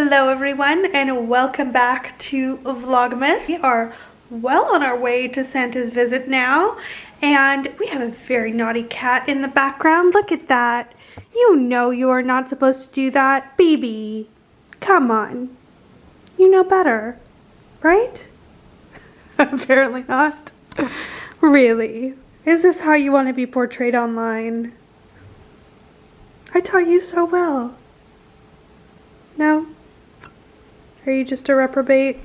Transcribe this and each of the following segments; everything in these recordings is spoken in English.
Hello everyone and welcome back to Vlogmas. We are well on our way to Santa's visit now, and we have a very naughty cat in the background. Look at that. You know you are not supposed to do that. Baby, come on. You know better, right? Apparently not. Really? Is this how you want to be portrayed online? I taught you so well. No? Are you just a reprobate?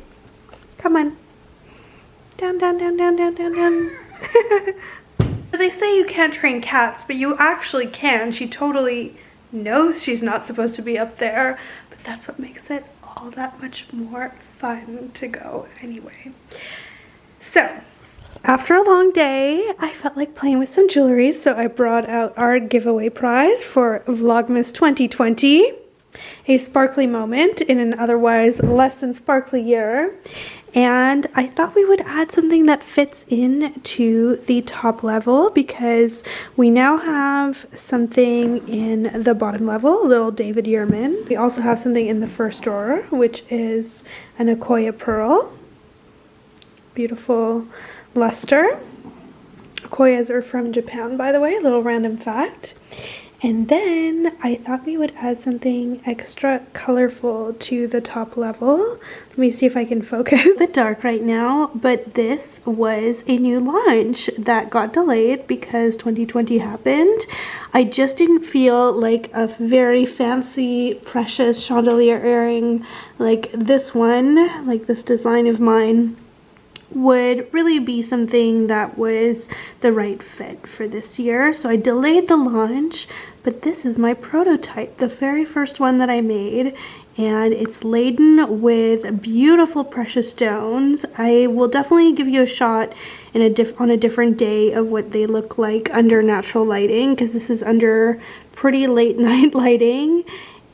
Come on. Down, down, down, down, down, down, down. They say you can't train cats, but you actually can. She totally knows she's not supposed to be up there, but that's what makes it all that much more fun to go anyway. So, after a long day, I felt like playing with some jewelry, so I brought out our giveaway prize for Vlogmas 2020. A sparkly moment in an otherwise less than sparkly year, and I thought we would add something that fits in to the top level because we now have something in the bottom level, little David Yurman. We also have something in the first drawer, which is an Akoya pearl. Beautiful luster. Akoyas are from Japan, by the way, a little random fact. And then I thought we would add something extra colorful to the top level. Let me see if I can focus. It's a bit dark right now, but this was a new launch that got delayed because 2020 happened. I just didn't feel like a very fancy, precious chandelier earring like this one, like this design of mine, would really be something that was the right fit for this year. So I delayed the launch, but this is my prototype, the very first one that I made, and it's laden with beautiful precious stones. I will definitely give you a shot in on a different day of what they look like under natural lighting, because this is under pretty late night lighting,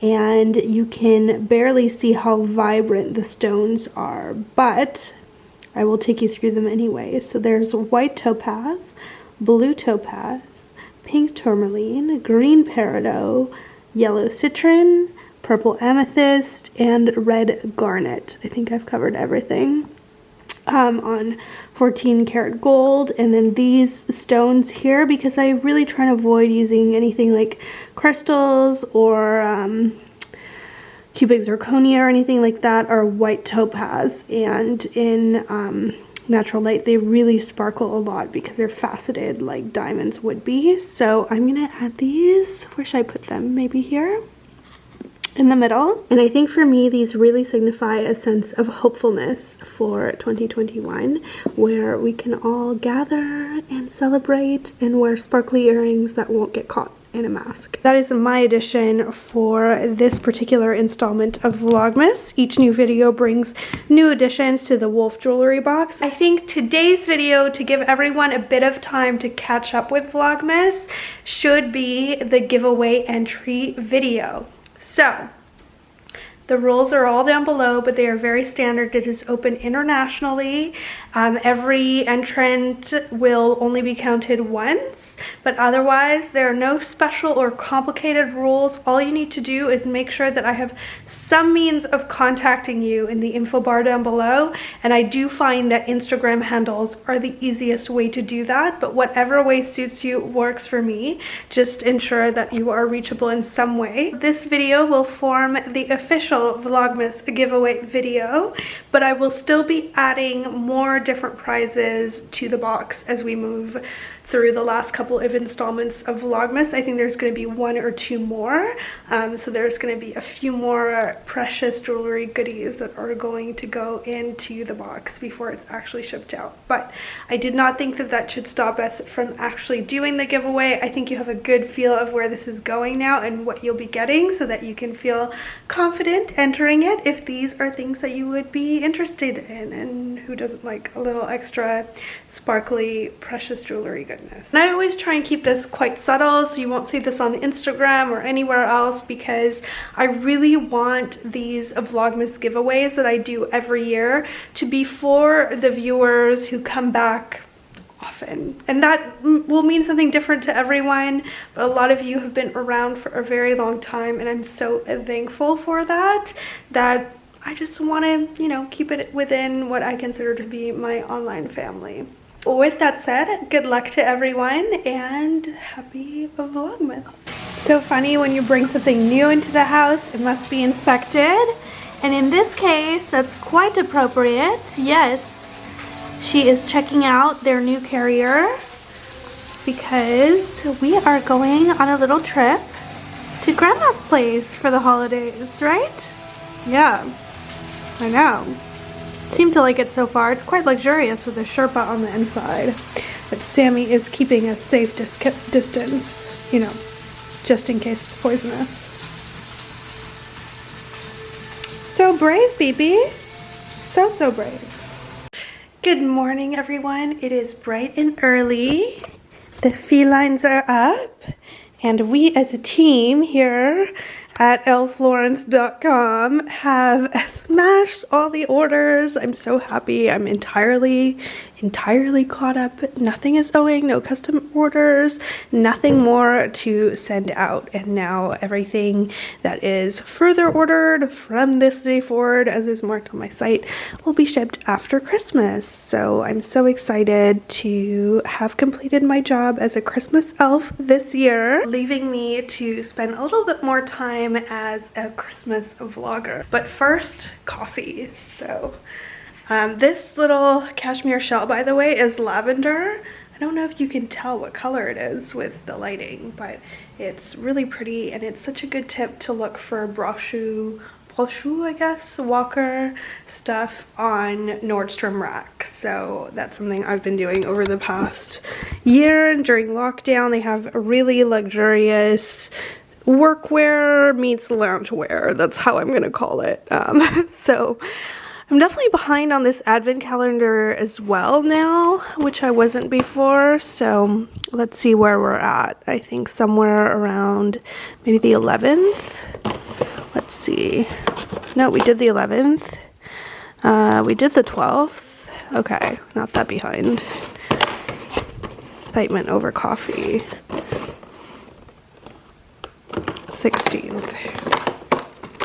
and you can barely see how vibrant the stones are, but I will take you through them anyway. So there's white topaz, blue topaz, pink tourmaline, green peridot, yellow citron, purple amethyst, and red garnet. I think I've covered everything on 14 karat gold. And then these stones here, because I really try to avoid using anything like crystals or cubic zirconia or anything like that, are white topaz, and in natural light they really sparkle a lot because they're faceted like diamonds would be. So I'm gonna add these. Where should I put them? Maybe here in the middle. And I think for me these really signify a sense of hopefulness for 2021, where we can all gather and celebrate and wear sparkly earrings that won't get caught in a mask. That is my addition for this particular installment of Vlogmas. Each new video brings new additions to the Wolf jewelry box. I think today's video, to give everyone a bit of time to catch up with Vlogmas, should be the giveaway entry video. So the rules are all down below, but they are very standard. It is open internationally. Every entrant will only be counted once, but otherwise there are no special or complicated rules. All you need to do is make sure that I have some means of contacting you in the info bar down below, and I do find that Instagram handles are the easiest way to do that, but whatever way suits you works for me. Just ensure that you are reachable in some way. This video will form the official Vlogmas giveaway video, but I will still be adding more different prizes to the box as we move through the last couple of installments of Vlogmas. I think there's going to be one or two more, so there's going to be a few more precious jewelry goodies that are going to go into the box before it's actually shipped out. But I did not think that that should stop us from actually doing the giveaway. I think you have a good feel of where this is going now and what you'll be getting, so that you can feel confident entering it if these are things that you would be interested in, and who doesn't like a little extra sparkly precious jewelry goodness. And I always try and keep this quite subtle, so you won't see this on Instagram or anywhere else, because I really want these Vlogmas giveaways that I do every year to be for the viewers who come back often, and that will mean something different to everyone, but a lot of you have been around for a very long time, and I'm so thankful for that I just want to, you know, keep it within what I consider to be my online family. With that said, good luck to everyone and happy Vlogmas. So funny, when you bring something new into the house, it must be inspected, and in this case that's quite appropriate. Yes, she is checking out their new carrier because we are going on a little trip to Grandma's place for the holidays, right? Yeah, I know. Seem to like it so far. It's quite luxurious with a Sherpa on the inside, but Sammy is keeping a safe distance, you know, just in case it's poisonous. So brave, BB. So brave. Good morning, everyone. It is bright and early. The felines are up, and we as a team here at lflorence.com have smashed all the orders. I'm so happy. I'm entirely caught up. Nothing is owing, no custom orders, nothing more to send out. And now everything that is further ordered from this day forward, as is marked on my site, will be shipped after Christmas. So I'm so excited to have completed my job as a Christmas elf this year, leaving me to spend a little bit more time as a Christmas vlogger. But first, coffee. So this little cashmere shell, by the way, is lavender. I don't know if you can tell what color it is with the lighting, but it's really pretty, and it's such a good tip to look for brochu, I guess, Walker stuff on Nordstrom Rack. So that's something I've been doing over the past year. During lockdown, they have a really luxurious workwear meets loungewear. That's how I'm gonna call it. So I'm definitely behind on this advent calendar as well now, which I wasn't before. So let's see where we're at. I think somewhere around maybe the 11th. Let's see. No, we did the 11th. We did the 12th. Okay, not that behind. Excitement over coffee. 16th.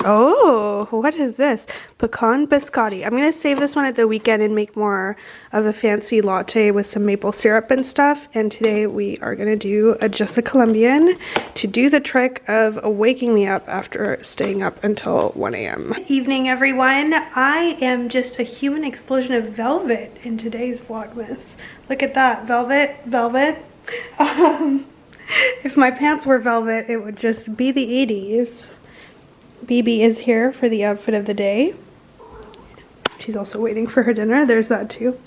Oh, what is this? Pecan biscotti. I'm gonna save this one at the weekend and make more of a fancy latte with some maple syrup and stuff. And today we are gonna do just a Colombian to do the trick of waking me up after staying up until 1 a.m. Evening, everyone. I am just a human explosion of velvet in today's Vlogmas. Look at that, velvet. If my pants were velvet, it would just be the 80s. BB is here for the outfit of the day. She's also waiting for her dinner. There's that too.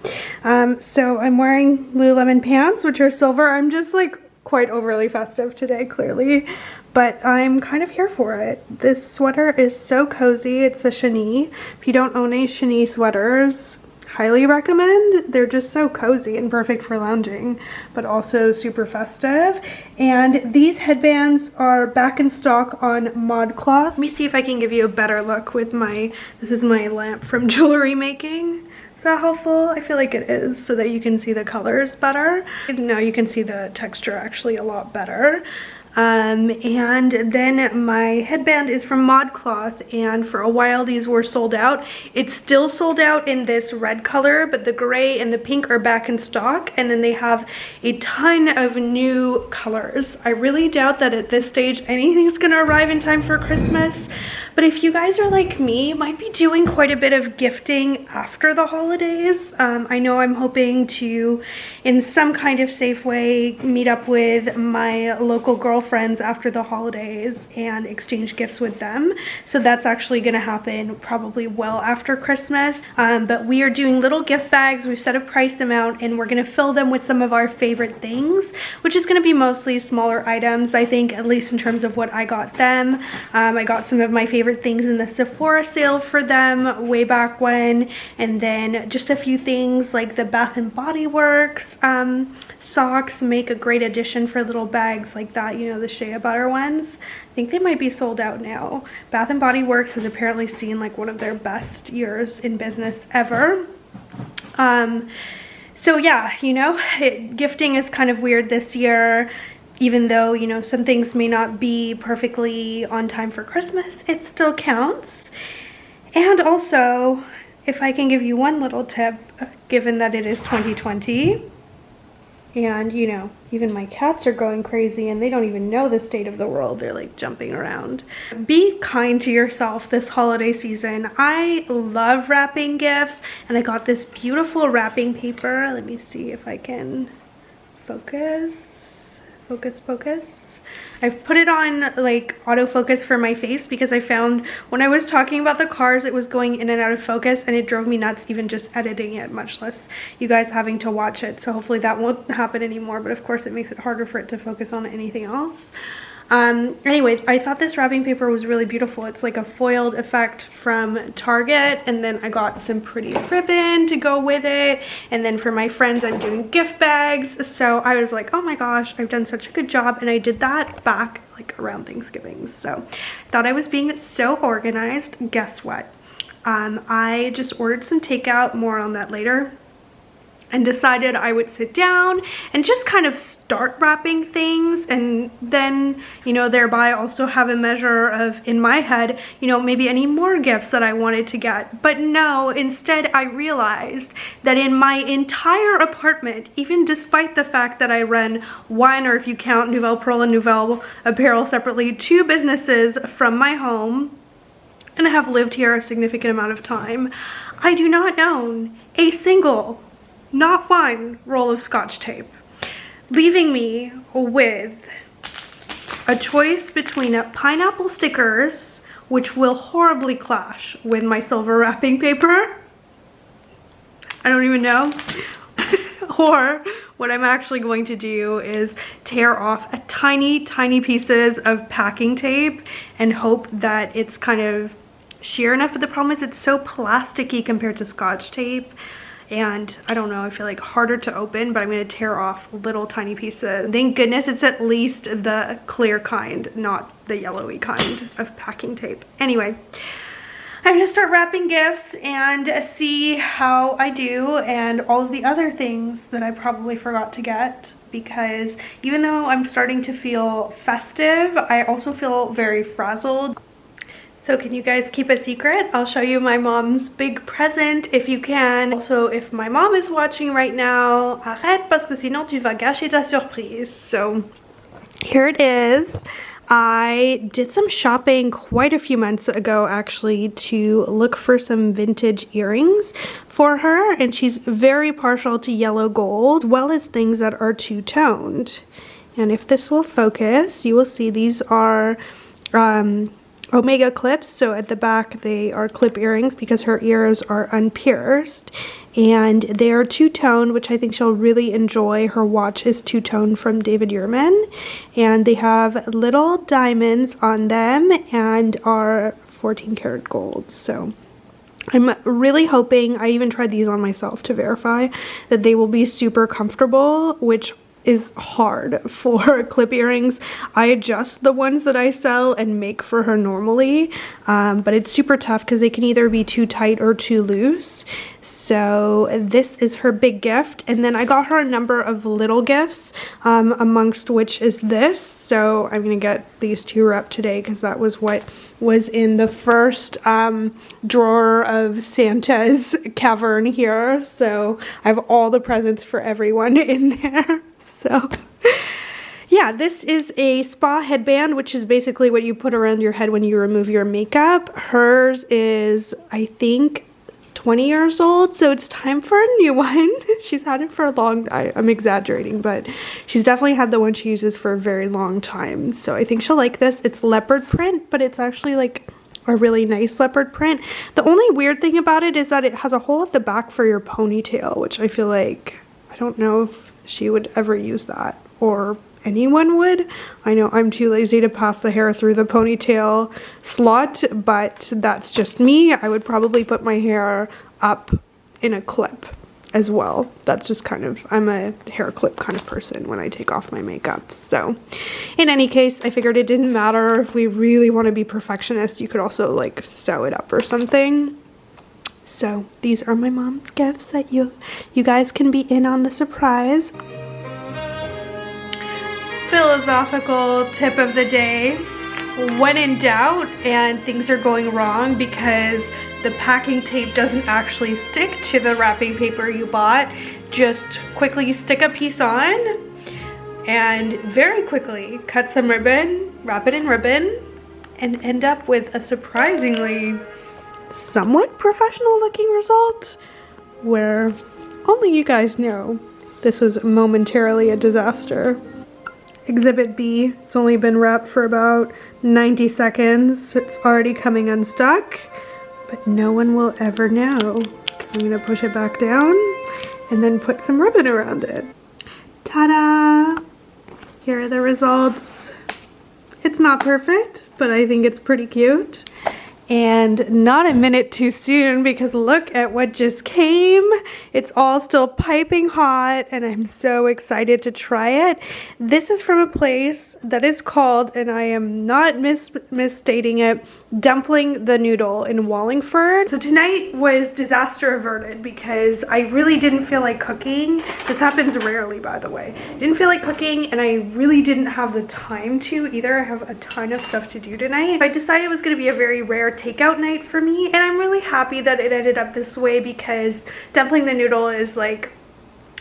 So I'm wearing Lululemon pants, which are silver. I'm just like quite overly festive today, clearly, but I'm kind of here for it. This sweater is so cozy. It's a chenille. If you don't own any chenille sweaters, highly recommend. They're just so cozy and perfect for lounging, but also super festive. And these headbands are back in stock on ModCloth. Let me see if I can give you a better look with this is my lamp from jewelry making. Is that helpful? I feel like it is, so that you can see the colors better. Now you can see the texture actually a lot better. And then my headband is from ModCloth, and for a while these were sold out. It's still sold out in this red color, but the gray and the pink are back in stock, and then they have a ton of new colors. I really doubt that at this stage anything's gonna arrive in time for Christmas, but if you guys are like me, might be doing quite a bit of gifting after the holidays. I know I'm hoping to, in some kind of safe way, meet up with my local girlfriends after the holidays and exchange gifts with them. So that's actually gonna happen probably well after Christmas. But we are doing little gift bags. We've set a price amount, and we're gonna fill them with some of our favorite things, which is gonna be mostly smaller items, I think, at least in terms of what I got them. I got some of my favorite things in the Sephora sale for them way back when, and then just a few things like the Bath and Body Works socks make a great addition for little bags like that, you know, the shea butter ones. I think they might be sold out now. Bath and Body Works has apparently seen like one of their best years in business ever. So yeah, you know, gifting is kind of weird this year. Even though, you know, some things may not be perfectly on time for Christmas, it still counts. And also, if I can give you one little tip, given that it is 2020, and, you know, even my cats are going crazy and they don't even know the state of the world. They're like jumping around. Be kind to yourself this holiday season. I love wrapping gifts, and I got this beautiful wrapping paper. Let me see if I can focus. Focus. I've put it on like autofocus for my face because I found when I was talking about the cars it was going in and out of focus, and it drove me nuts even just editing it, much less you guys having to watch it. So hopefully that won't happen anymore, but of course it makes it harder for it to focus on anything else. Anyway, I thought this wrapping paper was really beautiful. It's like a foiled effect from Target, and then I got some pretty ribbon to go with it, and then for my friends I'm doing gift bags. So I was like, oh my gosh, I've done such a good job, and I did that back like around Thanksgiving. So thought I was being so organized. Guess what? I just ordered some takeout, more on that later, and decided I would sit down and just kind of start wrapping things, and then, you know, thereby also have a measure of, in my head, you know, maybe any more gifts that I wanted to get. But no, instead I realized that in my entire apartment, even despite the fact that I run one, or if you count Nouvelle Pearl and Nouvelle Apparel separately, 2 businesses from my home, and I have lived here a significant amount of time, I do not own a single, not one, roll of Scotch tape, leaving me with a choice between pineapple stickers, which will horribly clash with my silver wrapping paper, I don't even know, or what I'm actually going to do is tear off a tiny pieces of packing tape and hope that it's kind of sheer enough. But the problem is it's so plasticky compared to Scotch tape, and I don't know, I feel like harder to open, but I'm going to tear off little tiny pieces. Thank goodness it's at least the clear kind, not the yellowy kind of packing tape. Anyway, I'm going to start wrapping gifts and see how I do, and all of the other things that I probably forgot to get, because even though I'm starting to feel festive, I also feel very frazzled. So can you guys keep a secret? I'll show you my mom's big present if you can. Also, if my mom is watching right now, arrête parce que sinon tu vas gâcher ta surprise. So here it is. I did some shopping quite a few months ago actually to look for some vintage earrings for her, and she's very partial to yellow gold as well as things that are two-toned. And if this will focus, you will see these are Omega clips. So at the back they are clip earrings because her ears are unpierced, and they are two-tone, which I think she'll really enjoy. Her watch is two-tone from David Yurman, and they have little diamonds on them and are 14 karat gold. So I'm really hoping, I even tried these on myself to verify, that they will be super comfortable, which is hard for clip earrings. I adjust the ones that I sell and make for her normally, but it's super tough because they can either be too tight or too loose. So this is her big gift, and then I got her a number of little gifts, amongst which is this. So I'm gonna get these 2 wrapped today because that was what was in the first drawer of Santa's cavern here. So I have all the presents for everyone in there. So yeah, this is a spa headband, which is basically what you put around your head when you remove your makeup. Hers is, I think, 20 years old, so it's time for a new one. She's had it for a long time. I'm exaggerating, but she's definitely had the one she uses for a very long time. So I think she'll like this. It's leopard print, but it's actually like a really nice leopard print. The only weird thing about it is that it has a hole at the back for your ponytail, which I feel like, I don't know if she would ever use that, or anyone would. I know I'm too lazy to pass the hair through the ponytail slot, but that's just me. I would probably put my hair up in a clip as well. That's just kind of, I'm a hair clip kind of person when I take off my makeup. So in any case, I figured it didn't matter. If we really want to be perfectionists, you could also like sew it up or something. So these are my mom's gifts that you guys can be in on the surprise. Philosophical tip of the day: when in doubt and things are going wrong because the packing tape doesn't actually stick to the wrapping paper you bought, just quickly stick a piece on and very quickly cut some ribbon, wrap it in ribbon, and end up with a surprisingly somewhat professional looking result where only you guys know this was momentarily a disaster. Exhibit B, it's only been wrapped for about 90 seconds. It's already coming unstuck, but no one will ever know because I'm gonna push it back down and then put some ribbon around it. Ta-da! Here are the results. It's not perfect, but I think it's pretty cute. And not a minute too soon because look at what just came. It's all still piping hot and I'm so excited to try it. This is from a place that is called, and I am not misstating it, Dumpling the Noodle in Wallingford. So tonight was disaster averted because I really didn't feel like cooking. This happens rarely, by the way. Didn't feel like cooking and I really didn't have the time to either. I have a ton of stuff to do tonight. I decided it was going to be a very rare takeout night for me, and I'm really happy that it ended up this way because Dumpling the Noodle is like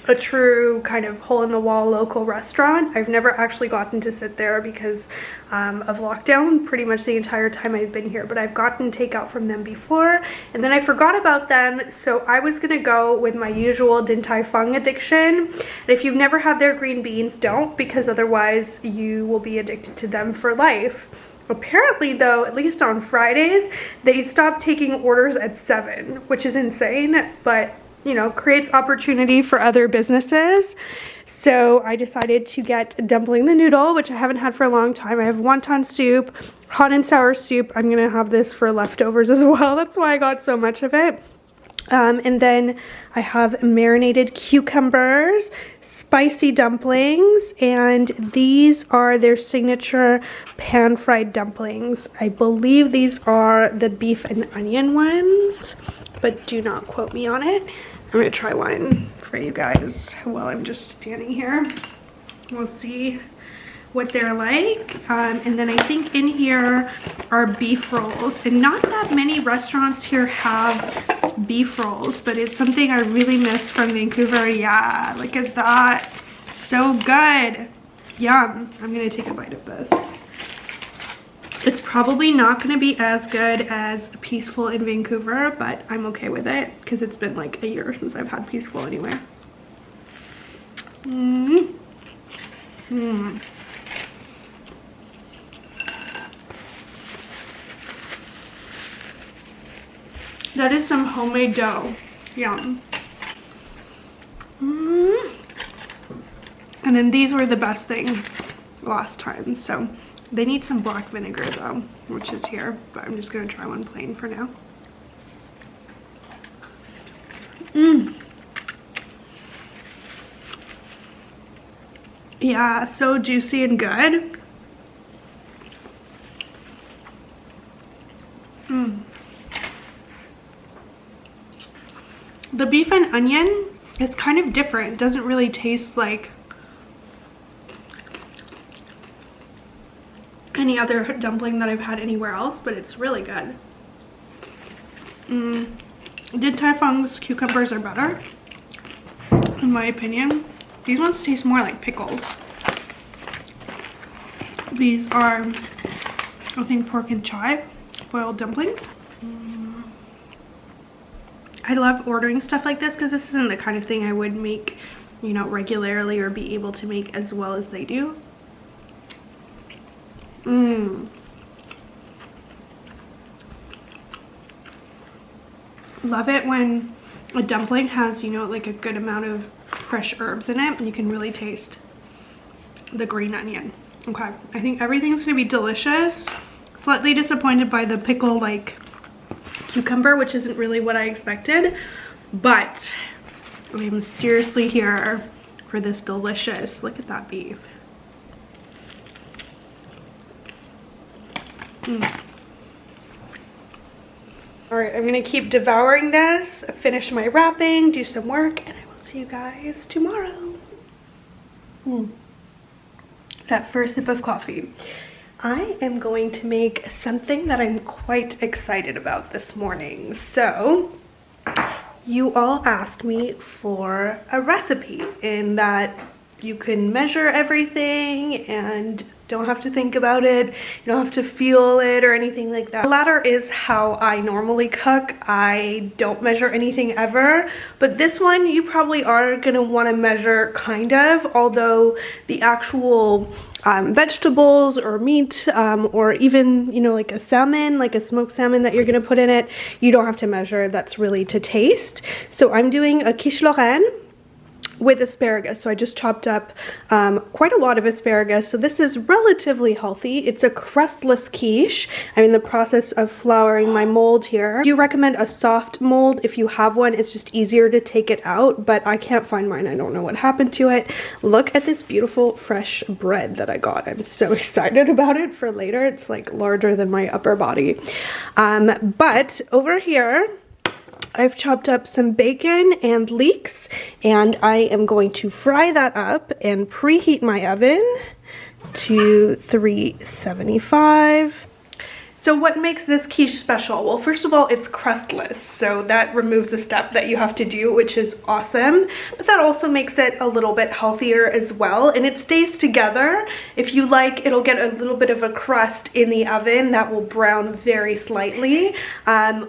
a true kind of hole-in-the-wall local restaurant. I've never actually gotten to sit there because of lockdown pretty much the entire time I've been here, but I've gotten takeout from them before and then I forgot about them, so I was gonna go with my usual Din Tai Fung addiction. And if you've never had their green beans, don't, because otherwise you will be addicted to them for life. Apparently though, at least on Fridays, they stopped taking orders at 7, which is insane, but you know, creates opportunity for other businesses. So I decided to get Dumpling the Noodle, which I haven't had for a long time. I have wonton soup, hot and sour soup. I'm gonna have this for leftovers as well. That's why I got so much of it. And then I have marinated cucumbers, spicy dumplings, and these are their signature pan-fried dumplings. I believe these are the beef and onion ones, but do not quote me on it. I'm gonna try one for you guys while I'm just standing here. We'll see what they're like. And then I think in here are beef rolls, and not that many restaurants here have beef rolls, but it's something I really miss from Vancouver. Yeah, look at that, so good. Yum. I'm gonna take a bite of this. It's probably not gonna be as good as Peaceful in Vancouver, but I'm okay with it because it's been like a year since I've had Peaceful anyway. That is some homemade dough. Yum. And then these were the best thing last time, so they need some black vinegar though, which is here, but I'm just gonna try one plain for now. Yeah, so juicy and good. The beef and onion is kind of different. It doesn't really taste like any other dumpling that I've had anywhere else, but it's really good. Din Tai Fung's cucumbers are better, in my opinion. These ones taste more like pickles. These are, I think, pork and chive boiled dumplings. I love ordering stuff like this because this isn't the kind of thing I would make, you know, regularly or be able to make as well as they do. Love it when a dumpling has, you know, like a good amount of fresh herbs in it and you can really taste the green onion. Okay, I think everything's gonna be delicious. Slightly disappointed by the pickle like cucumber, which isn't really what I expected, but I'm seriously here for this delicious, look at that beef. All right, I'm gonna keep devouring this, finish my wrapping, do some work, and I will see you guys tomorrow. That first sip of coffee. I am going to make something that I'm quite excited about this morning. So, you all asked me for a recipe in that you can measure everything and don't have to think about it, you don't have to feel it or anything like that. The latter is how I normally cook. I don't measure anything ever, but this one you probably are gonna want to measure kind of, although the actual vegetables or meat or even, you know, like a salmon, like a smoked salmon that you're gonna put in it, you don't have to measure. That's really to taste. So I'm doing a quiche Lorraine with asparagus. So I just chopped up quite a lot of asparagus. So this is relatively healthy. It's a crustless quiche. I'm in the process of flouring my mold here. I do recommend a soft mold if you have one. It's just easier to take it out, but I can't find mine. I don't know what happened to it. Look at this beautiful fresh bread that I got. I'm so excited about it for later. It's like larger than my upper body. But over here, I've chopped up some bacon and leeks, and I am going to fry that up and preheat my oven to 375. So what makes this quiche special? Well, first of all, it's crustless, so that removes a step that you have to do, which is awesome. But that also makes it a little bit healthier as well, and it stays together. If you like, it'll get a little bit of a crust in the oven that will brown very slightly,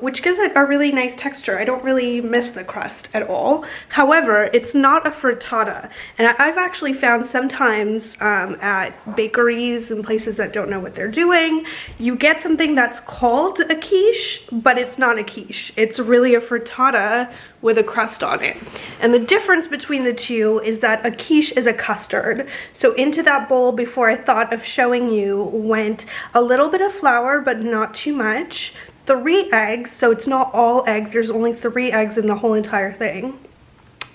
which gives it a really nice texture. I don't really miss the crust at all. However, it's not a frittata, and I've actually found sometimes at bakeries and places that don't know what they're doing, you get something that's called a quiche, but it's not a quiche. It's really a frittata with a crust on it. And the difference between the two is that a quiche is a custard. So into that bowl, before I thought of showing you, went a little bit of flour, but not too much, 3 eggs, so it's not all eggs, there's only 3 eggs in the whole entire thing,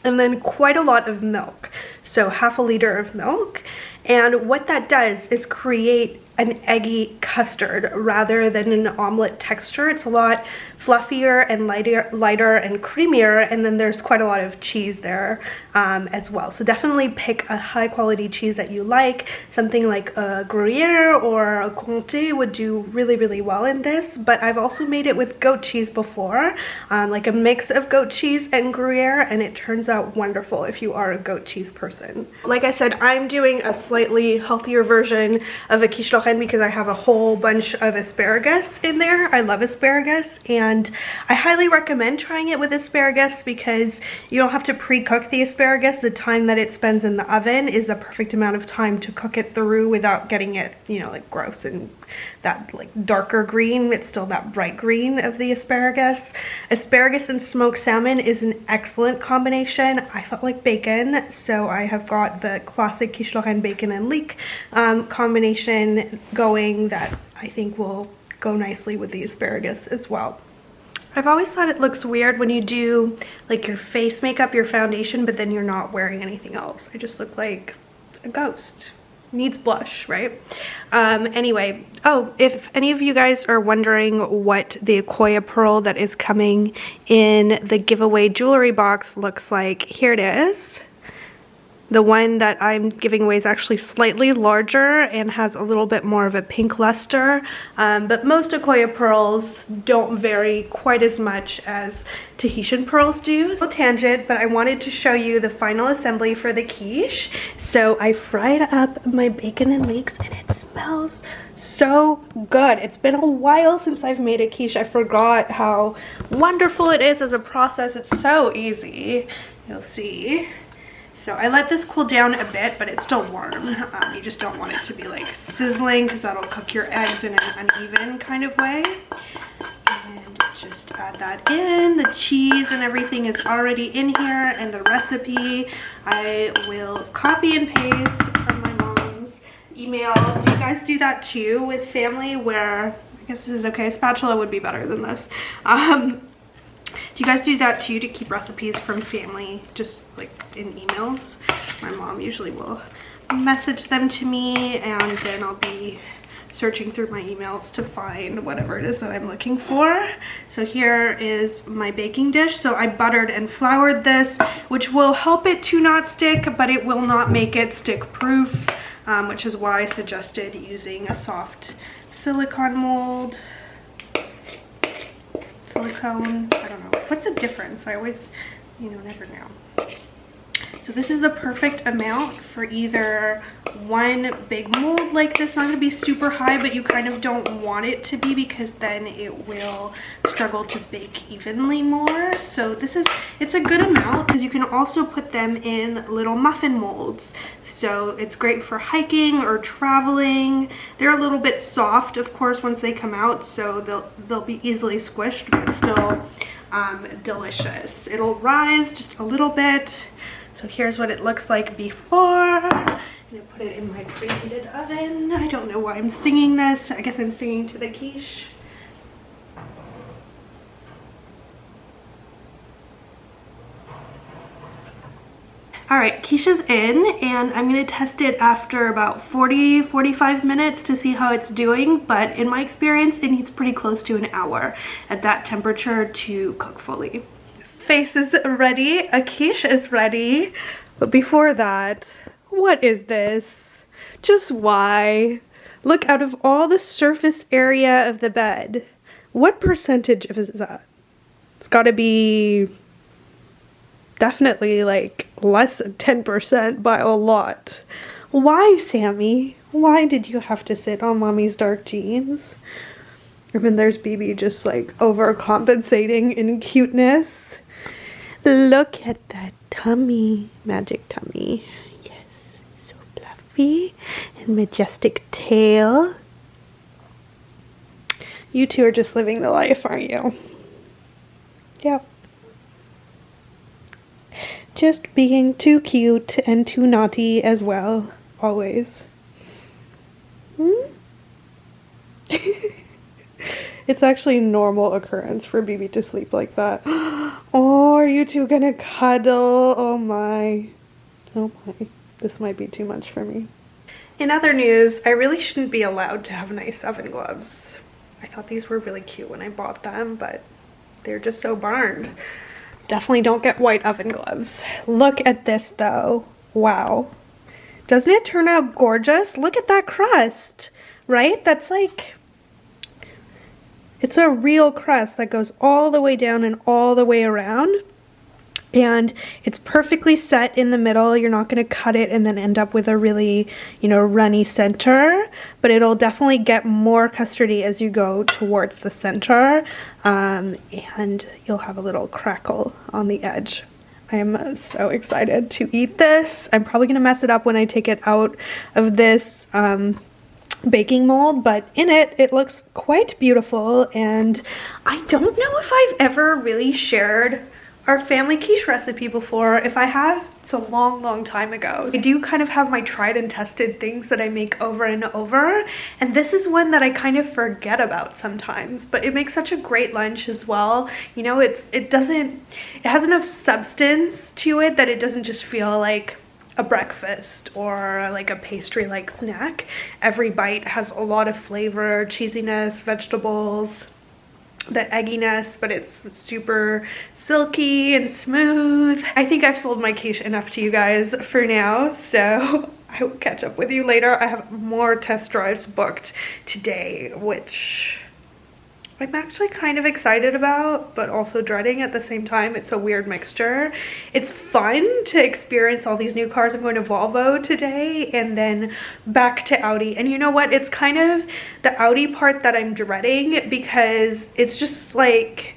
and then quite a lot of milk, so half a liter of milk. And what that does is create an eggy custard rather than an omelet texture. It's a lot fluffier and lighter and creamier, and then there's quite a lot of cheese there as well. So definitely pick a high quality cheese that you like. Something like a gruyère or a comté would do really, really well in this, but I've also made it with goat cheese before, like a mix of goat cheese and gruyère, and it turns out wonderful if you are a goat cheese person. Like I said, I'm doing a slightly healthier version of a quiche Lorraine because I have a whole bunch of asparagus in there. I love asparagus, and I highly recommend trying it with asparagus because you don't have to pre-cook the asparagus. The time that it spends in the oven is a perfect amount of time to cook it through without getting it, you know, like gross and that like darker green. It's still that bright green of the asparagus. Asparagus and smoked salmon is an excellent combination. I felt like bacon, so I have got the classic quiche Lorraine bacon and leek combination going that I think will go nicely with the asparagus as well. I've always thought it looks weird when you do like your face makeup, your foundation, but then you're not wearing anything else. I just look like a ghost. Needs blush, right? Anyway, oh, if any of you guys are wondering what the Accoya pearl that is coming in the giveaway jewelry box looks like, here it is. The one that I'm giving away is actually slightly larger and has a little bit more of a pink luster, but most Accoya pearls don't vary quite as much as Tahitian pearls do. No tangent, but I wanted to show you the final assembly for the quiche. So I fried up my bacon and leeks, and it smells so good. It's been a while since I've made a quiche. I forgot how wonderful it is as a process. It's so easy. You'll see. So I let this cool down a bit, but it's still warm. You just don't want it to be like sizzling because that'll cook your eggs in an uneven kind of way. And just add that in. The cheese and everything is already in here, and the recipe I will copy and paste from my mom's email. Do you guys do that too with family where, I guess this is okay, a spatula would be better than this. Do you guys do that too, to keep recipes from family just like in emails? My mom usually will message them to me, and then I'll be searching through my emails to find whatever it is that I'm looking for. So here is my baking dish. So I buttered and floured this, which will help it to not stick, but it will not make it stick proof, which is why I suggested using a soft silicone mold. Silicone, I don't know. What's the difference? I always, never know. So this is the perfect amount for either one big mold like this. It's not going to be super high, but you kind of don't want it to be because then it will struggle to bake evenly more. So it's a good amount because you can also put them in little muffin molds. So it's great for hiking or traveling. They're a little bit soft, of course, once they come out, so they'll be easily squished, but still delicious. It'll rise just a little bit. So here's what it looks like before. I'm gonna put it in my preheated oven. I don't know why I'm singing this. I guess I'm singing to the quiche. All right, quiche is in, and I'm gonna test it after about 40-45 minutes to see how it's doing, but in my experience, it needs pretty close to an hour at that temperature to cook fully. Face is ready, a quiche is ready, but before that, what is this? Just why? Look, out of all the surface area of the bed, what percentage is that? It's gotta be definitely like less than 10% by a lot. Why, Sammy? Why did you have to sit on mommy's dark jeans? And then there's BB just like overcompensating in cuteness. Look at that tummy, magic tummy. Yes, so fluffy and majestic tail. You two are just living the life, aren't you? Yep. Just being too cute and too naughty as well, always. It's actually a normal occurrence for BB to sleep like that. Oh, are you two gonna cuddle? Oh my. Oh my. This might be too much for me. In other news, I really shouldn't be allowed to have nice oven gloves. I thought these were really cute when I bought them, but they're just so burned. Definitely don't get white oven gloves. Look at this though. Wow. Doesn't it turn out gorgeous? Look at that crust, right? That's like, it's a real crust that goes all the way down and all the way around. And it's perfectly set in the middle. You're not going to cut it and then end up with a really, runny center. But it'll definitely get more custardy as you go towards the center. And you'll have a little crackle on the edge. I am so excited to eat this. I'm probably going to mess it up when I take it out of this baking mold, but in it, it looks quite beautiful. And I don't know if I've ever really shared our family quiche recipe before. If I have, it's a long time ago. I do kind of have my tried and tested things that I make over and over, and this is one that I kind of forget about sometimes, but it makes such a great lunch as well. It has enough substance to it that it doesn't just feel like a breakfast or like a pastry like snack. Every bite has a lot of flavor, cheesiness, vegetables, the egginess, but it's super silky and smooth. I think I've sold my quiche enough to you guys for now, so I will catch up with you later. I have more test drives booked today, which I'm actually kind of excited about, but also dreading at the same time. It's a weird mixture. It's fun to experience all these new cars. I'm going to Volvo today and then back to Audi. And you know what? It's kind of the Audi part that I'm dreading because it's just like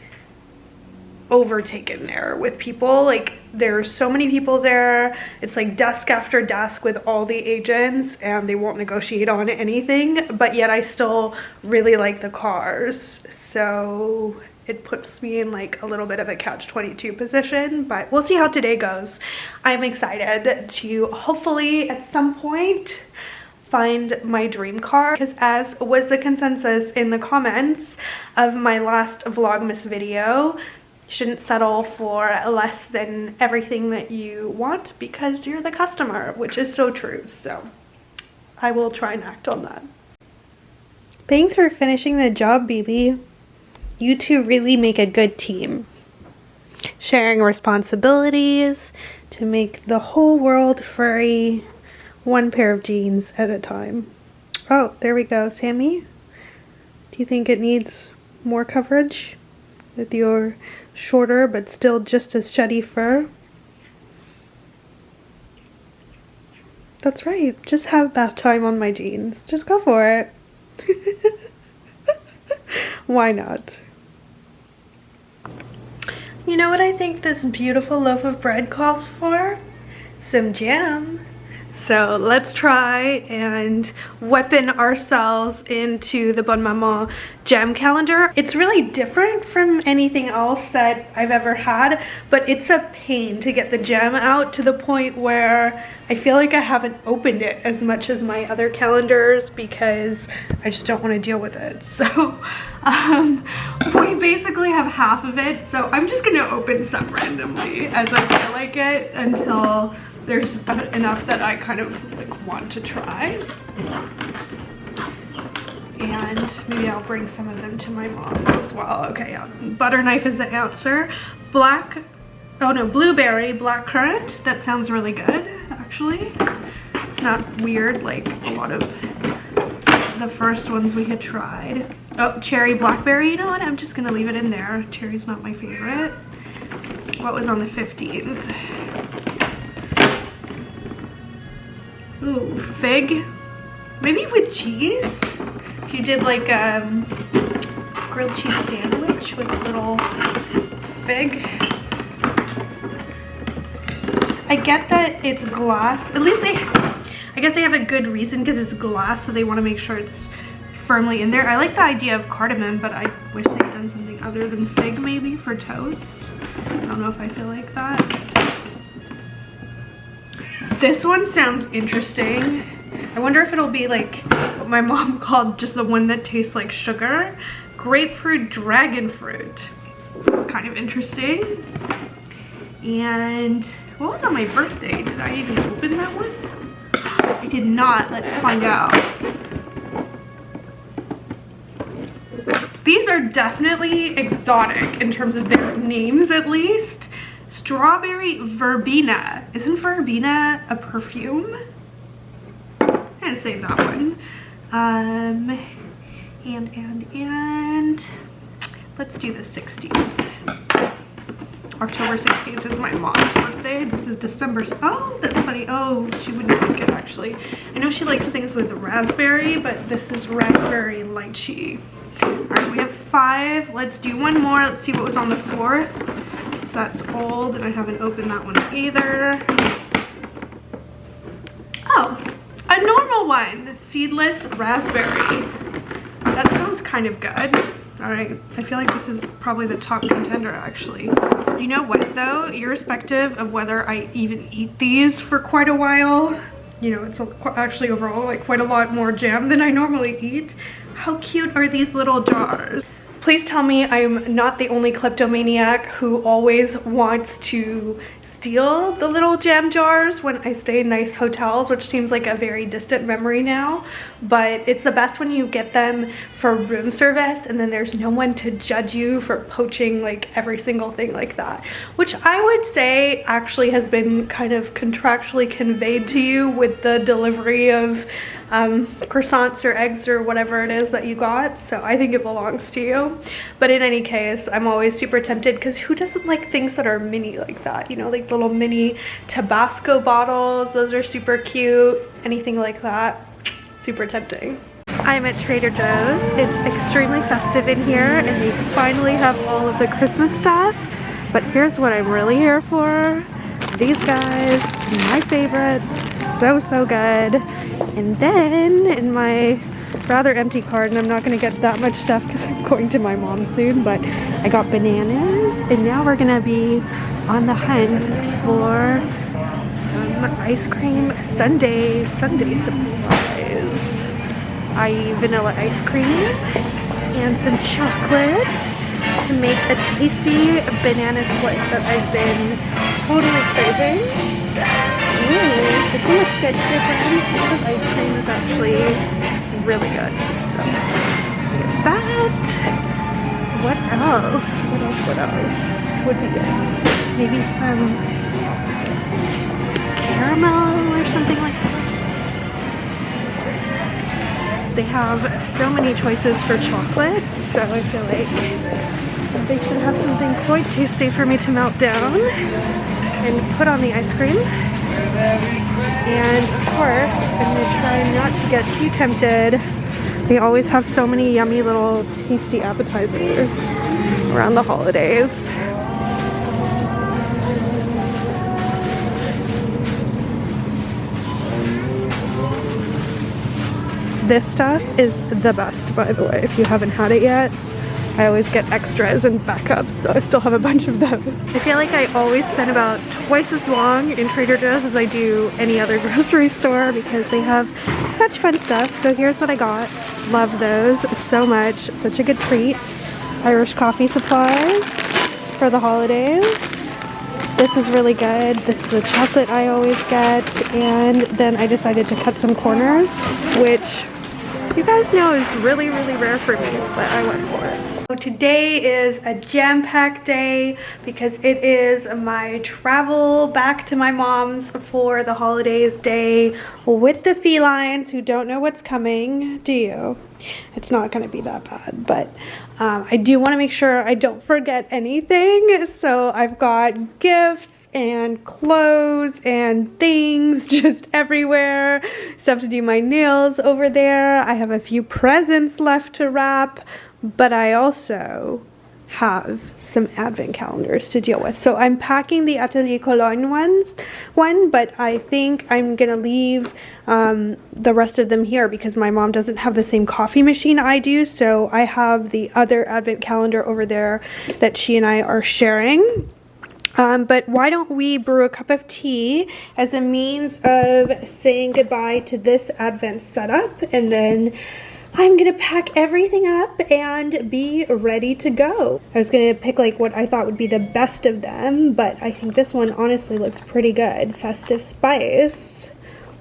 overtaken there with people. Like, there's so many people there. It's like desk after desk with all the agents, and they won't negotiate on anything, but yet I still really like the cars. So it puts me in like a little bit of a catch-22 position, but we'll see how today goes. I'm excited to hopefully at some point find my dream car, because as was the consensus in the comments of my last Vlogmas video, shouldn't settle for less than everything that you want because you're the customer, which is so true. So I will try and act on that. Thanks for finishing the job, baby. You two really make a good team. Sharing responsibilities to make the whole world furry, one pair of jeans at a time. Oh, there we go. Sammy, do you think it needs more coverage with your shorter but still just as sheddy fur? That's right. Just have bath time on my jeans. Just go for it. Why not? You know what I think this beautiful loaf of bread calls for? Some jam. So let's try and weapon ourselves into the Bonne Maman jam calendar. It's really different from anything else that I've ever had, but it's a pain to get the jam out to the point where I feel like I haven't opened it as much as my other calendars because I just don't want to deal with it. So we basically have half of it, so I'm just gonna open some randomly as I feel like it until there's enough that I kind of like want to try. And maybe I'll bring some of them to my mom as well. Okay, yeah. Butter knife is the answer. Blueberry blackcurrant. That sounds really good, actually. It's not weird like a lot of the first ones we had tried. Oh, cherry blackberry. You know what? I'm just gonna leave it in there. Cherry's not my favorite. What was on the 15th? Ooh, fig. Maybe with cheese? If you did like a grilled cheese sandwich with a little fig. I get that it's glass. At least I guess they have a good reason because it's glass, so they want to make sure it's firmly in there. I like the idea of cardamom, but I wish they'd done something other than fig maybe for toast. I don't know if I feel like that. This one sounds interesting. I wonder if it'll be like what my mom called just the one that tastes like sugar. Grapefruit dragon fruit. It's kind of interesting. And what was on my birthday? Did I even open that one? I did not. Let's find out. These are definitely exotic in terms of their names at least. Strawberry verbena. Isn't verbena a perfume? I'm gonna save that one. And let's do the 16th. October 16th is my mom's birthday. This is December. Oh, that's funny. Oh, she wouldn't like it actually. I know she likes things with raspberry, but this is raspberry lychee. All right, we have 5. Let's do one more. Let's see what was on the 4th. So that's old, and I haven't opened that one either. Oh, a normal one. Seedless raspberry. That sounds kind of good. All right, I feel like this is probably the top contender actually. You know what though, irrespective of whether I even eat these for quite a while, you know, it's actually overall like quite a lot more jam than I normally eat. How cute are these little jars? Please tell me I'm not the only kleptomaniac who always wants to steal the little jam jars when I stay in nice hotels, which seems like a very distant memory now, but it's the best when you get them for room service and then there's no one to judge you for poaching like every single thing like that, which I would say actually has been kind of contractually conveyed to you with the delivery of croissants or eggs or whatever it is that you got, so I think it belongs to you. But in any case, I'm always super tempted because who doesn't like things that are mini like that, you know, like little mini Tabasco bottles. Those are super cute. Anything like that, super tempting. I'm at Trader Joe's. It's extremely festive in here and they finally have all of the Christmas stuff, but here's what I'm really here for. These guys, my favorite, so good. And then in my rather empty cart, and I'm not going to get that much stuff because I'm going to my mom soon, but I got bananas, and now we're going to be on the hunt for some ice cream sundae supplies. I.e. vanilla ice cream and some chocolate to make a tasty banana split that I've been totally craving. Ooh, if you look good, because ice cream is actually really good. So that. What else? What else would be good? Maybe some caramel or something like that. They have so many choices for chocolate, so I feel like they should have something quite tasty for me to melt down and put on the ice cream. And of course, I'm gonna try not to get too tempted. They always have so many yummy little tasty appetizers around the holidays. This stuff is the best, by the way, if you haven't had it yet. I always get extras and backups, so I still have a bunch of those. I feel like I always spend about twice as long in Trader Joe's as I do any other grocery store because they have such fun stuff. So here's what I got. Love those so much. Such a good treat. Irish coffee supplies for the holidays. This is really good. This is the chocolate I always get. And then I decided to cut some corners, which you guys know is really, really rare for me, but I went for it. So today is a jam-packed day because it is my travel back to my mom's for the holidays day with the felines who don't know what's coming, do you? It's not going to be that bad, but I do want to make sure I don't forget anything. So I've got gifts and clothes and things just everywhere. Stuff to do my nails over there. I have a few presents left to wrap, but I also have some advent calendars to deal with. So I'm packing the Atelier Cologne one, but I think I'm gonna leave the rest of them here because my mom doesn't have the same coffee machine I do. So I have the other advent calendar over there that she and I are sharing. But why don't we brew a cup of tea as a means of saying goodbye to this advent setup, and then I'm gonna pack everything up and be ready to go. I was gonna pick like what I thought would be the best of them, but I think this one honestly looks pretty good. Festive Spice,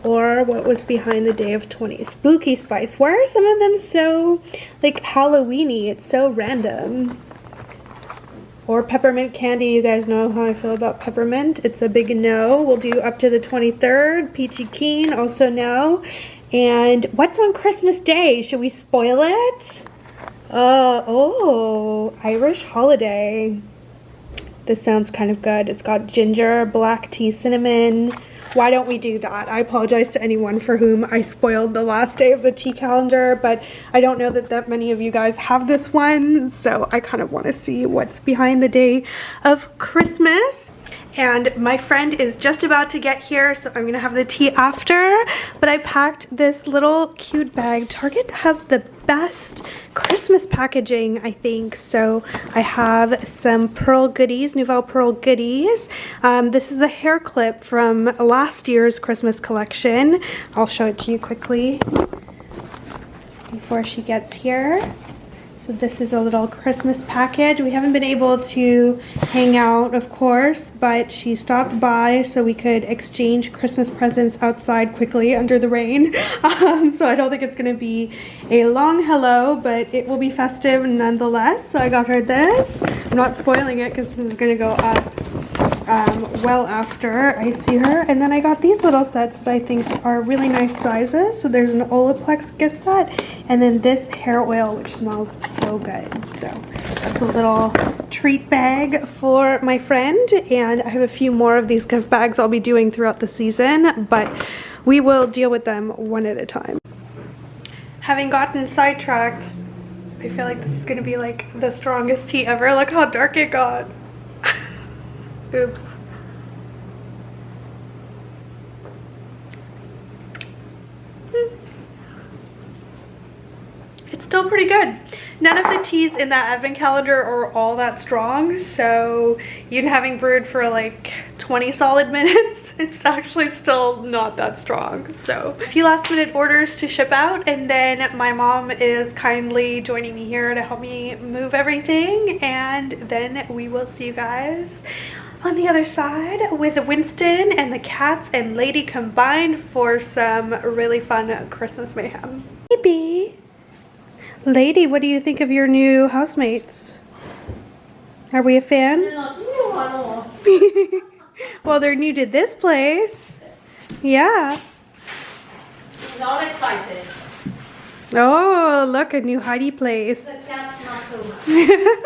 or what was behind the Day of 20? Spooky Spice. Why are some of them so like Halloween-y? It's so random. Or Peppermint Candy. You guys know how I feel about peppermint. It's a big no. We'll do up to the 23rd. Peachy Keen, also no. And what's on Christmas Day? Should we spoil it? Oh, Irish Holiday. This sounds kind of good. It's got ginger, black tea, cinnamon. Why don't we do that? I apologize to anyone for whom I spoiled the last day of the tea calendar, but I don't know that many of you guys have this one, so I kind of want to see what's behind the day of Christmas. And my friend is just about to get here, so I'm gonna have the tea after. But I packed this little cute bag. Target has the best Christmas packaging, I think. So I have some pearl goodies, Nouvelle Pearl goodies. This is a hair clip from last year's Christmas collection. I'll show it to you quickly before she gets here. So this is a little Christmas package. We haven't been able to hang out, of course, but she stopped by so we could exchange Christmas presents outside quickly under the rain. So I don't think it's gonna be a long hello, but it will be festive nonetheless. So I got her this. I'm not spoiling it because this is gonna go up well after I see her. And then I got these little sets that I think are really nice sizes. So there's an Olaplex gift set, and then this hair oil, which smells so good. So that's a little treat bag for my friend, and I have a few more of these gift bags I'll be doing throughout the season, but we will deal with them one at a time. Having gotten sidetracked, I feel like this is gonna be like the strongest tea ever. Look how dark it got. Oops. It's still pretty good. None of the teas in that advent calendar are all that strong, so even having brewed for like 20 solid minutes, it's actually still not that strong. So a few last minute orders to ship out, and then my mom is kindly joining me here to help me move everything, and then we will see you guys on the other side with Winston and the cats and Lady combined for some really fun Christmas mayhem. Baby, Lady, what do you think of your new housemates? Are we a fan? Well, they're new to this place. Yeah. She's all excited. Oh, look, a new hidey place. The cat's not so.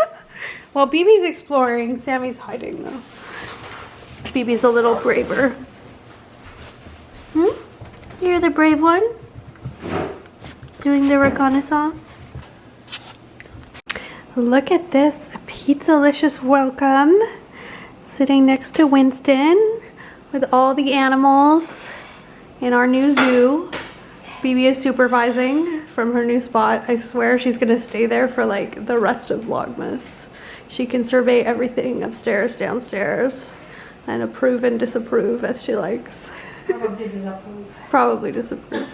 Well, BB's exploring. Sammy's hiding, though. BB's a little braver. You're the brave one? Doing the reconnaissance? Look at this. A pizza-licious welcome. Sitting next to Winston with all the animals in our new zoo. BB is supervising from her new spot. I swear she's gonna stay there for like the rest of Vlogmas. She can survey everything upstairs, downstairs, and approve and disapprove as she likes. Probably disapprove. Probably disapprove.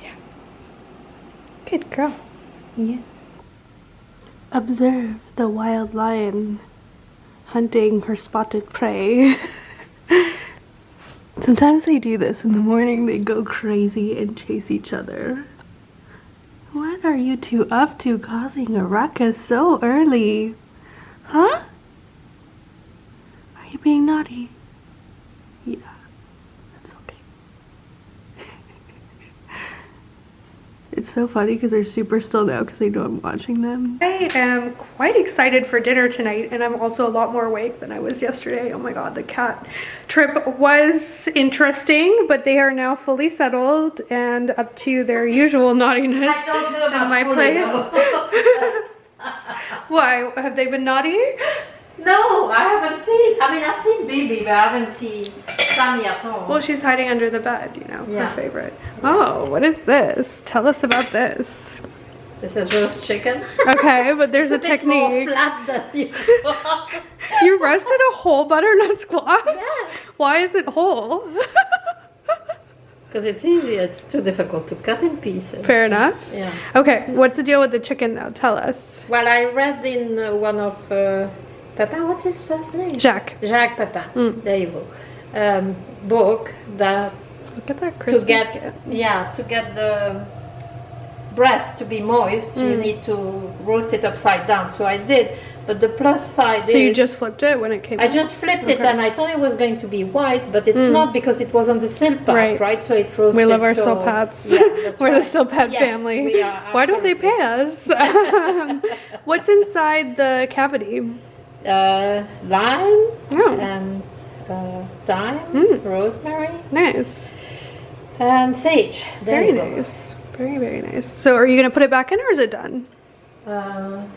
Yeah. Good girl. Yes. Observe the wild lion hunting her spotted prey. Sometimes they do this in the morning. They go crazy and chase each other. What are you two up to causing a ruckus so early? Huh? Are you being naughty? Yeah, that's okay. It's so funny because they're super still now because they know I'm watching them. I am quite excited for dinner tonight, and I'm also a lot more awake than I was yesterday. Oh my god, the cat trip was interesting, but they are now fully settled and up to their usual naughtiness I don't know about in my place. Why? Have they been naughty? No, I haven't seen. I mean, I've seen Baby, but I haven't seen Sammy at all. Well, she's hiding under the bed, you know, Yeah. her favorite. Oh, what is this? Tell us about this. This is roast chicken. Okay, but there's a It's a bit more technique. flat than usual. You roasted a whole butternut squash? Yes. Why is it whole? Because it's easy. It's too difficult to cut in pieces. Fair enough. Yeah. Okay, what's the deal with the chicken though? Tell us. Well, I read in one of Pepin, what's his first name? Jacques. Jacques Pepin. There you go. Book that Look at that crispy to get skin. to get the breast to be moist, you need to roast it upside down. So I did, but the plus side So is you just flipped it when it came I out? just flipped it, Okay. and I thought it was going to be white, but it's not because it was on the silpat, right? So it roasted. We love our so, silpats. Yeah, that's We're right. the silpat Yes, family. we are, Why don't they pay us? What's inside the cavity? Lime Oh, and thyme, rosemary, nice. and sage. There Very you go. nice. Very, very nice. So are you going to put it back in or is it done? Well,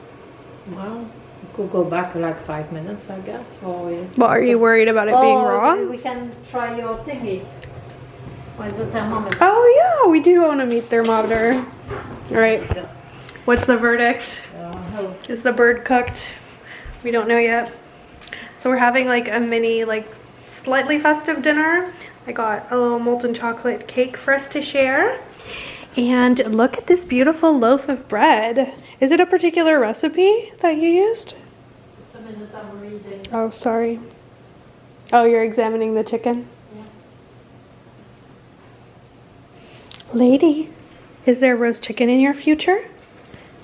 you could go back like 5 minutes, I guess. Or Well, are you worried about it being raw? We can try your thingy. Where's the thermometer? Oh yeah, we do own a meat thermometer. All right. What's the verdict? Is the bird cooked? We don't know yet. So we're having like a mini, like slightly festive dinner. I got a little molten chocolate cake for us to share. And look at this beautiful loaf of bread. Is it a particular recipe that you used? Just a minute, I'm reading. Oh, sorry. Oh, you're examining the chicken? Yes. Lady, is there roast chicken in your future?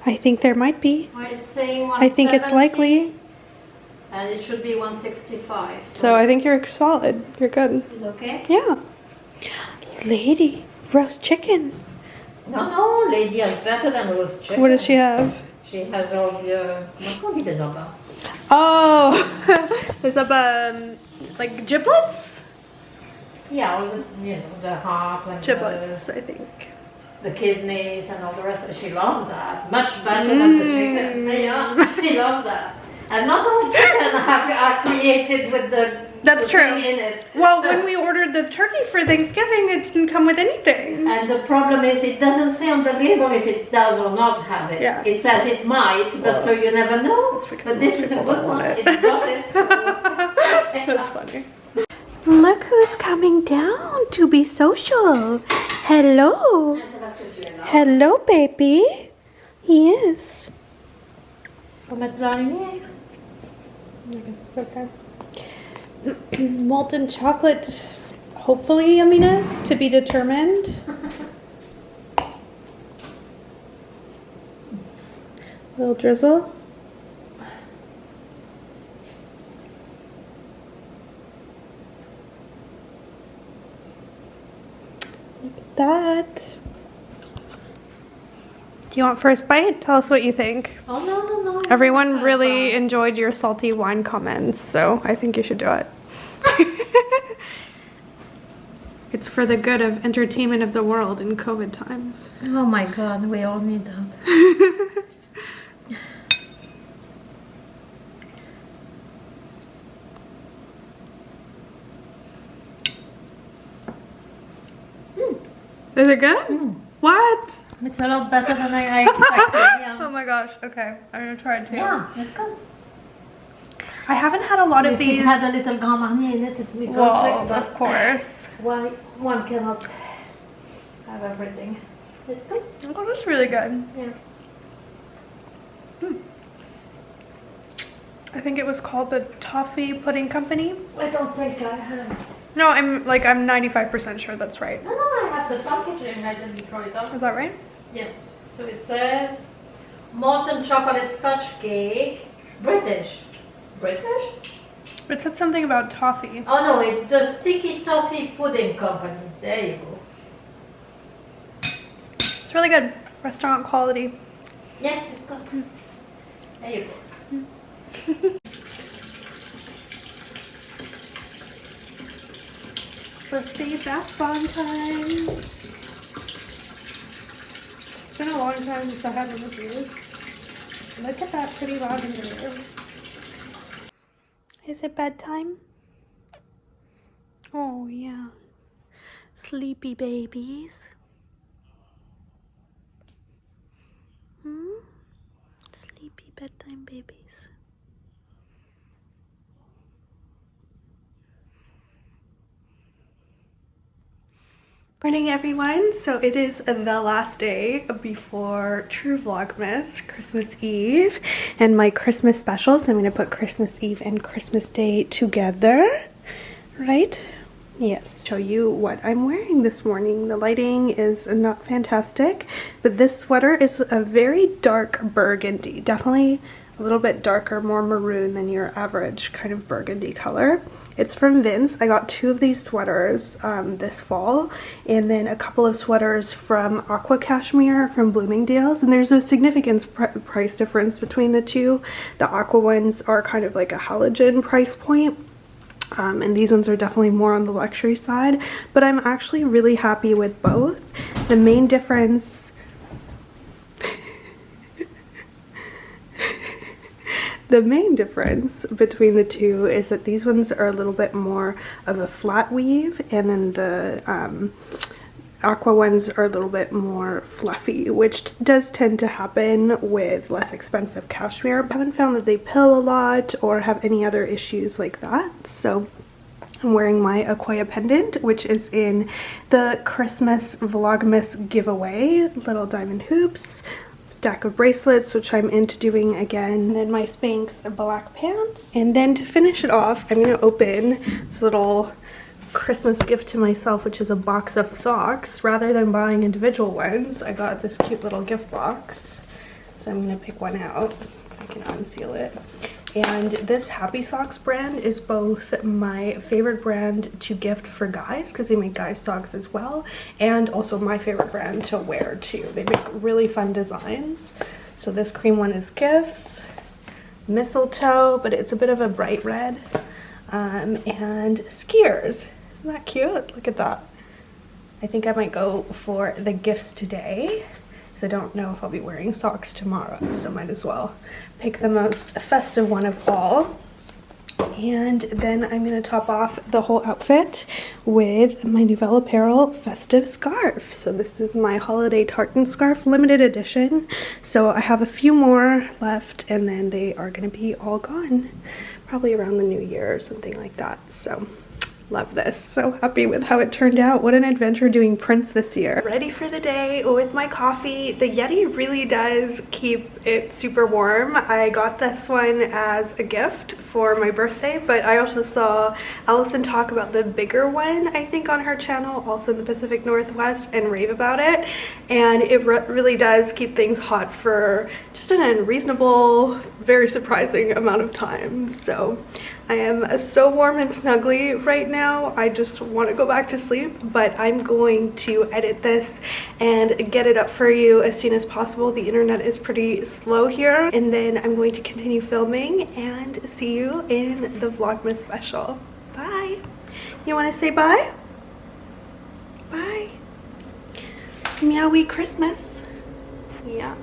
I think there might be. Well, it's saying I think it's 170, likely. and it should be 165. So I think you're solid. You're good. Is okay? Yeah. Lady, roast chicken. No, lady has better than roast chicken. What does she have? She has all the. Comment on dit les abats? Oh, is that like giblets? Yeah, all the, the heart and Giblets, I think. the kidneys and all the rest. She loves that. Much better than the chicken. Yeah, she loves that. And not all chicken are created with the That's true. thing in it. Well, So- when we ordered the turkey for Thanksgiving, it didn't come with anything. And the problem is it doesn't say on the label if it does or not have it. Yeah. It says it might, but so you never know. because But this most is a people good don't want one. it. It's got it. So. That's funny. Look who's coming down to be social. Hello. Hello, baby. Yes. Faut mettre dans la lumière. I guess it's okay. Molten chocolate, hopefully yumminess to be determined. Little drizzle. Look at that. Do you want first bite? Tell us what you think. Oh, no. Everyone really enjoyed your salty wine comments, so I think you should do it. It's for the good of entertainment of the world in COVID times. Oh my God, we all need that. Is it good? What? It's a lot better than I expected. Yeah. Oh my gosh, okay. I'm gonna try it too. Yeah, it's good. I haven't had a lot of these. It has a little Grand Marnier in it. If we Well, but of course. why one cannot have everything. It's good. Oh, that's really good. Yeah. I think it was called the Toffee Pudding Company. I don't think I have. No, I'm 95% sure that's right. No, I have the packaging. I didn't throw it out. Is that right? Yes. So it says molten chocolate fudge cake, British. British? It said something about toffee. Oh no, it's the Sticky Toffee Pudding Company. There you go. It's really good. Restaurant quality. Yes, it's good. There you go. Birthday bath bomb time. It's been a long time since I had one of these. Look at that pretty lavender. Is it bedtime? Oh yeah. Sleepy babies. Sleepy bedtime babies. Morning everyone, so it is the last day before true Vlogmas, Christmas Eve, and my Christmas specials. I'm going to put Christmas Eve and Christmas Day together, right? Yes, show you what I'm wearing this morning. The lighting is not fantastic, but this sweater is a very dark burgundy, definitely a little bit darker, more maroon than your average kind of burgundy color. It's from Vince. I got 2 of these sweaters this fall, and then a couple of sweaters from Aqua Cashmere from Bloomingdale's, and there's a significant price difference between the two. The Aqua ones are kind of like a halogen price point, and these ones are definitely more on the luxury side, but I'm actually really happy with both. The main difference between the two is that these ones are a little bit more of a flat weave, and then the Aqua ones are a little bit more fluffy, which does tend to happen with less expensive cashmere. I haven't found that they pill a lot or have any other issues like that. So I'm wearing my Aqua pendant, which is in the Christmas Vlogmas giveaway, little diamond hoops, stack of bracelets, which I'm into doing again, and my Spanx black pants. And then to finish it off, I'm going to open this little Christmas gift to myself, which is a box of socks. Rather than buying individual ones, I got this cute little gift box. So I'm going to pick one out. I can unseal it. And this Happy Socks brand is both my favorite brand to gift for guys, because they make guys socks as well, and also my favorite brand to wear too. They make really fun designs. So this cream one is gifts, mistletoe, but it's a bit of a bright red, and skiers. Isn't that cute? Look at that. I think I might go for the gifts today, because I don't know if I'll be wearing socks tomorrow, so might as well pick the most festive one of all. And then I'm going to top off the whole outfit with my Nouvelle Apparel festive scarf. So this is my holiday tartan scarf, limited edition. So I have a few more left, and then they are going to be all gone, probably around the new year or something like that. So Love this. So happy with how it turned out. What an adventure doing prints this year. Ready for the day with my coffee. The Yeti really does keep it super warm. I got this one as a gift for my birthday, but I also saw Allison talk about the bigger one, I think, on her channel, also in the Pacific Northwest, and rave about it. And it really does keep things hot for just an unreasonable, very surprising amount of time. So I am so warm and snuggly right now. I just want to go back to sleep, but I'm going to edit this and get it up for you as soon as possible. The internet is pretty slow here, and then I'm going to continue filming and see you in the Vlogmas special. Bye. You want to say bye? Bye. Meowie Christmas. Yeah.